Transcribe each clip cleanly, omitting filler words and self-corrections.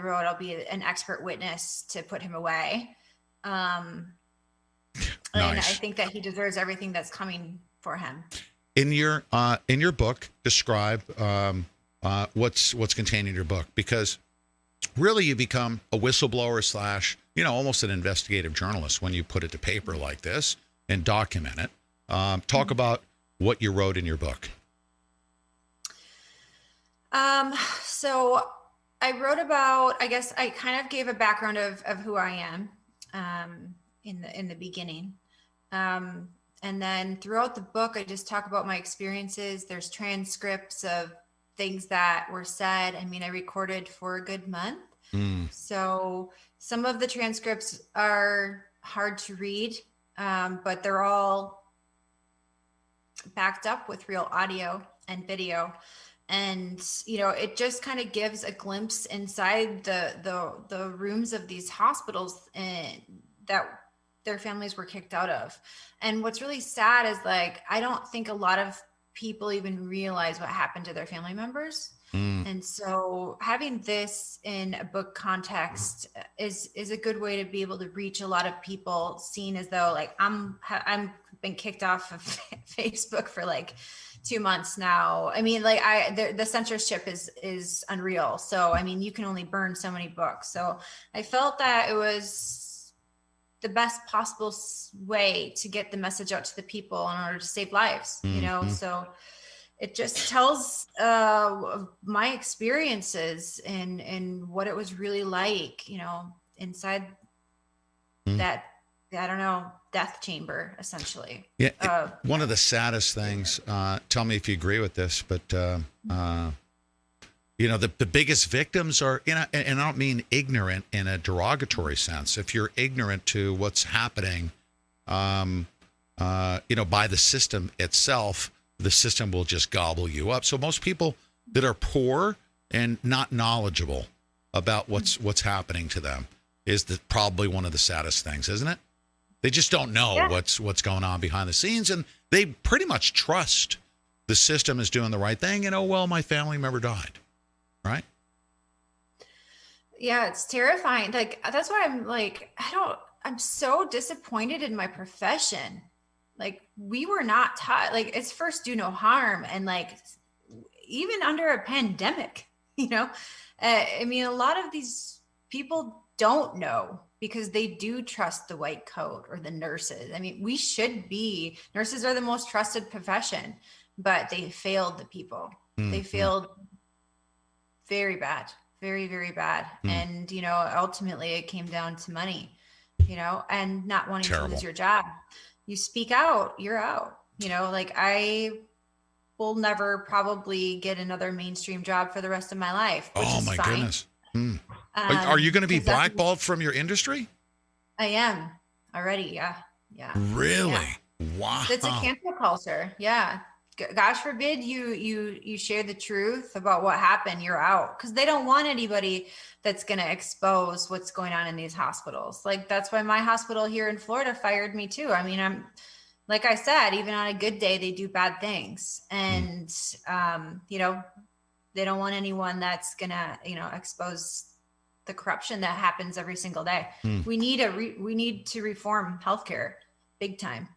the road, I'll be an expert witness to put him away. And I think that he deserves everything that's coming for him. In your book, describe what's contained in your book, because really you become a whistleblower slash, almost an investigative journalist when you put it to paper like this and document it. Talk about what you wrote in your book. So I wrote about, I guess I kind of gave a background of who I am, in the beginning. And then throughout the book, I just talk about my experiences. There's transcripts of things that were said. I mean, I recorded for a good month. So some of the transcripts are hard to read, but they're all backed up with real audio and video. And, it just kind of gives a glimpse inside the rooms of these hospitals that their families were kicked out of. And what's really sad is, like, I don't think a lot of people even realize what happened to their family members. And so having this in a book context is a good way to be able to reach a lot of people, seen as though, like, I'm been kicked off of Facebook for like 2 months now. I mean, like, the censorship is unreal. So, I mean, you can only burn so many books. So I felt that it was the best possible way to get the message out to the people in order to save lives, so it just tells my experiences and what it was really like, inside that, I don't know, death chamber, essentially. Yeah. One of the saddest things, tell me if you agree with this, but, the biggest victims are, and I don't mean ignorant in a derogatory sense. If you're ignorant to what's happening, by the system itself, the system will just gobble you up. So most people that are poor and not knowledgeable about what's happening to them is probably one of the saddest things, isn't it? They just don't know what's going on behind the scenes, and they pretty much trust the system is doing the right thing. And, oh, well, my family member died, right? Yeah, it's terrifying. Like, that's why I'm like, I'm so disappointed in my profession. Like, we were not taught, like, it's first do no harm. And, like, even under a pandemic, I mean, a lot of these people don't know because they do trust the white coat or the nurses. I mean, nurses are the most trusted profession, but they failed the people. They failed very bad, very, very bad. And, ultimately it came down to money, and not wanting to lose your job. You speak out, you're out. Like, I will never probably get another mainstream job for the rest of my life. Oh my goodness. Are you going to be blackballed from your industry? I am already. Yeah. Really? Yeah. Wow. It's a cancel culture. Yeah. Gosh forbid you share the truth about what happened, you're out, because they don't want anybody that's going to expose what's going on in these hospitals. Like, that's why my hospital here in Florida fired me too. I mean, I'm, like I said, even on a good day, they do bad things. And, they don't want anyone that's going to, expose the corruption that happens every single day. We need to reform healthcare big time.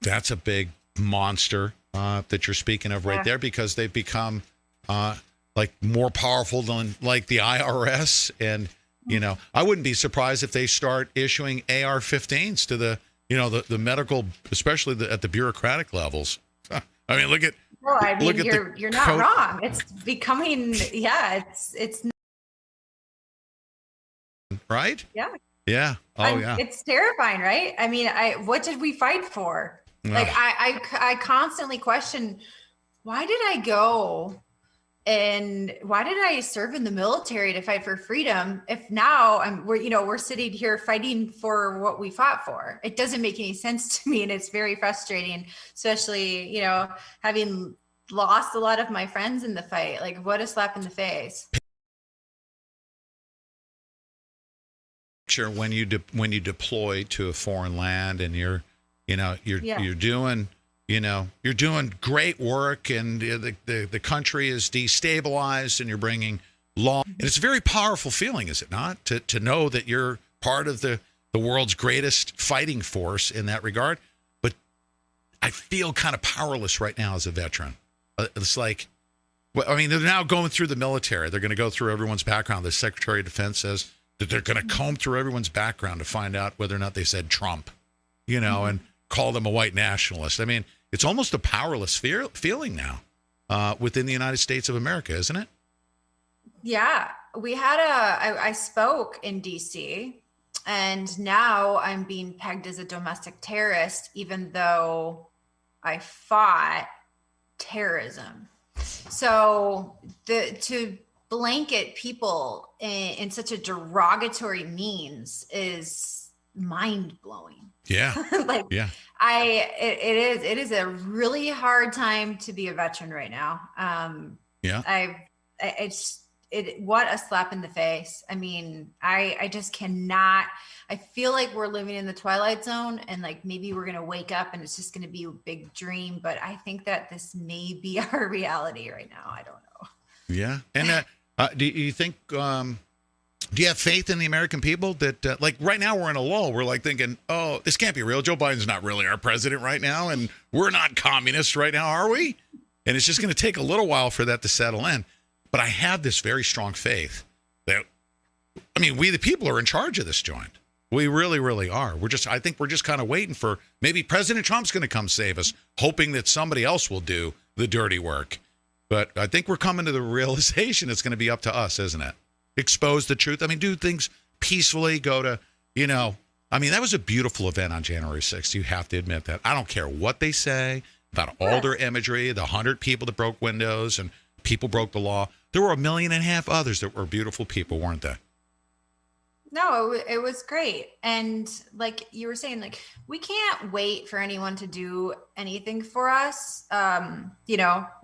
That's a big monster that you're speaking of right there, because they've become like more powerful than like the IRS. And, I wouldn't be surprised if they start issuing AR-15s to the medical, especially at the bureaucratic levels. I mean, look at. Well, I mean, you're not wrong. It's becoming, it's right. Yeah. Yeah. Yeah. It's terrifying, right? I mean, what did we fight for? Like, I constantly question, why did I go and why did I serve in the military to fight for freedom if now we're sitting here fighting for what we fought for? It doesn't make any sense to me, and it's very frustrating, especially having lost a lot of my friends in the fight. Like, what a slap in the face. Sure, when you deploy to a foreign land and you're doing you're doing great work, and the country is destabilized, and you're bringing law. And it's a very powerful feeling, is it not? To know that you're part of the world's greatest fighting force in that regard. But I feel kind of powerless right now as a veteran. It's like, well, I mean, they're now going through the military. They're going to go through everyone's background. The Secretary of Defense says that they're going to comb through everyone's background to find out whether or not they said Trump, and call them a white nationalist. I mean, it's almost a powerless feeling now within the United States of America, isn't it? Yeah, I spoke in DC, and now I'm being pegged as a domestic terrorist, even though I fought terrorism. So to blanket people in such a derogatory means is mind blowing. Yeah. Yeah. It is a really hard time to be a veteran right now. Yeah. What a slap in the face. I mean, I just cannot. I feel like we're living in the twilight zone, and like maybe we're going to wake up and it's just going to be a big dream. But I think that this may be our reality right now. I don't know. Yeah. And do you think, do you have faith in the American people that like right now we're in a lull? We're like thinking, oh, this can't be real. Joe Biden's not really our president right now. And we're not communists right now, are we? And it's just going to take a little while for that to settle in. But I have this very strong faith that, I mean, we the people are in charge of this joint. We really, really are. I think we're just kind of waiting for maybe President Trump's going to come save us, hoping that somebody else will do the dirty work. But I think we're coming to the realization it's going to be up to us, isn't it? Expose the truth. I mean, do things peacefully, go to, I mean, that was a beautiful event on January 6th. You have to admit that. I don't care what they say about all their imagery, the 100 people that broke windows and people broke the law. There were 1.5 million others that were beautiful people, weren't there? No, it was great. And like you were saying, like, we can't wait for anyone to do anything for us,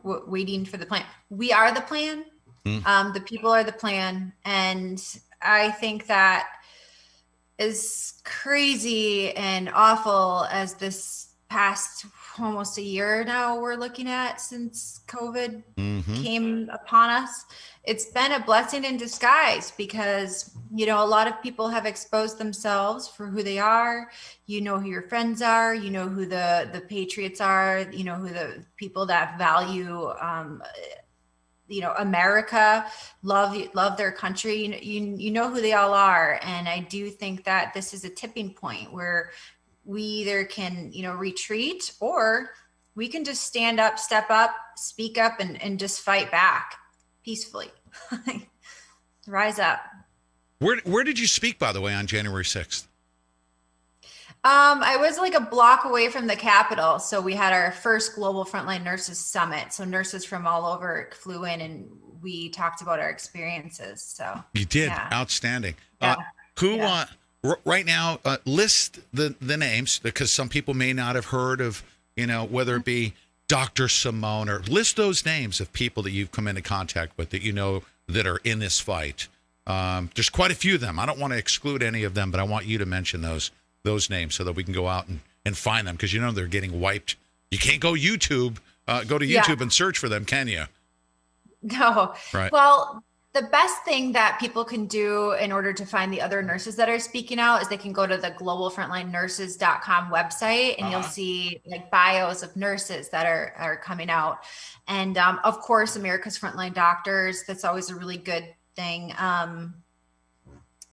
waiting for the plan. We are the plan. The people are the plan. And I think that as crazy and awful as this past almost a year now we're looking at since COVID came upon us, it's been a blessing in disguise because, a lot of people have exposed themselves for who they are. You know who your friends are, who the patriots are, who the people that value, America, love their country. You know who they all are. And I do think that this is a tipping point where we either can, retreat, or we can just stand up, step up, speak up, and just fight back peacefully. Rise up. Where did you speak, by the way, on January 6th? I was like a block away from the Capitol. So we had our first Global Frontline Nurses Summit. So nurses from all over flew in and we talked about our experiences. So you did. Yeah. Outstanding. Yeah. Right now, list the names, because some people may not have heard of, whether it be Dr. Simone, or list those names of people that you've come into contact with that that are in this fight. There's quite a few of them. I don't want to exclude any of them, but I want you to mention those names so that we can go out and find them, because they're getting wiped. You can't go YouTube, go to YouTube and search for them, can you? No. Right. Well, the best thing that people can do in order to find the other nurses that are speaking out is they can go to the globalfrontlinenurses.com website, and you'll see like bios of nurses that are coming out. And of course, America's Frontline Doctors, that's always a really good thing.